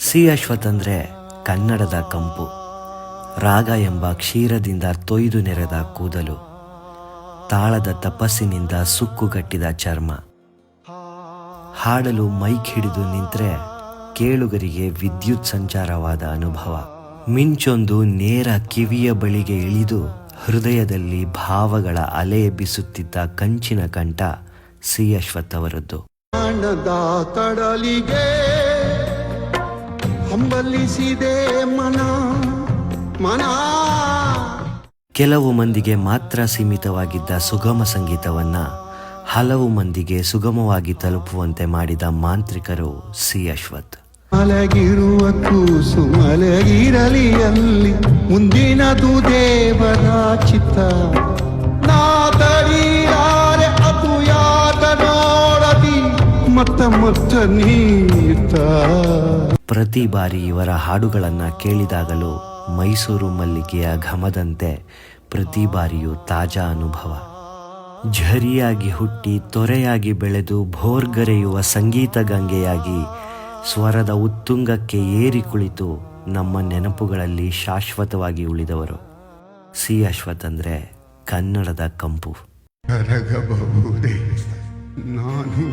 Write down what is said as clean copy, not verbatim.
C Ashwath ಅಂದರೆ ಕನ್ನಡದ ಕಂಪು, ರಾಗ ಎಂಬ ಕ್ಷೀರದಿಂದ ತೊಯ್ದು ನೆರೆದ ಕೂದಲು, ತಾಳದ ತಪಸ್ಸಿನಿಂದ ಸುಕ್ಕುಗಟ್ಟಿದ ಚರ್ಮ. ಹಾಡಲು ಮೈಕ್ ಹಿಡಿದು ನಿಂತರೆ ಕೇಳುಗರಿಗೆ ವಿದ್ಯುತ್ ಸಂಚಾರವಾದ ಅನುಭವ. ಮಿಂಚೊಂದು ನೇರ ಕಿವಿಯ ಬಳಿಗೆ ಇಳಿದು ಹೃದಯದಲ್ಲಿ ಭಾವಗಳ ಅಲೆ ಎಬ್ಬಿಸುತ್ತಿದ್ದ ಕಂಚಿನ ಕಂಠ ಸಿ ಅಶ್ವಥ್ ಅವರದ್ದು. ಕಡಲಿಗೆ ಹಂಬಲಿಸಿದೆ ಮನ ಮನ. ಕೆಲವು ಮಂದಿಗೆ ಮಾತ್ರ ಸೀಮಿತವಾಗಿದ್ದ ಸುಗಮ ಸಂಗೀತವನ್ನ ಹಲವು ಮಂದಿಗೆ ಸುಗಮವಾಗಿ ತಲುಪುವಂತೆ ಮಾಡಿದ ಮಾಂತ್ರಿಕರು ಸಿ ಅಶ್ವಥ್. ಮಲಗಿರುವ ಕೂಸು ಮಲಗಿರಲಿ ಅಲ್ಲಿ, ಮುಂದಿನದು ದೇವರ ಚಿತ್ತ. ನಾ ತಡಿಯಾರೆ ಅದು ಯಾಕ ನೋಡದಿ ಮತ್ತ ನೀತ. ಪ್ರತಿ ಬಾರಿ ಇವರ ಹಾಡುಗಳನ್ನು ಕೇಳಿದಾಗಲೂ ಮೈಸೂರು ಮಲ್ಲಿಗೆಯ ಘಮದಂತೆ ಪ್ರತಿ ಬಾರಿಯೂ ತಾಜಾ ಅನುಭವ. ಝರಿಯಾಗಿ ಹುಟ್ಟಿ ತೊರೆಯಾಗಿ ಬೆಳೆದು ಭೋರ್ಗರೆಯುವ ಸಂಗೀತ ಗಂಗೆಯಾಗಿ ಸ್ವರದ ಉತ್ತುಂಗಕ್ಕೆ ಏರಿ ಕುಳಿತು ನಮ್ಮ ನೆನಪುಗಳಲ್ಲಿ ಶಾಶ್ವತವಾಗಿ ಉಳಿದವರು ಸಿ ಅಶ್ವಥ್ ಅಂದರೆ ಕನ್ನಡದ ಕಂಪು. ಕರಗಬಹುದೇ ನಾನು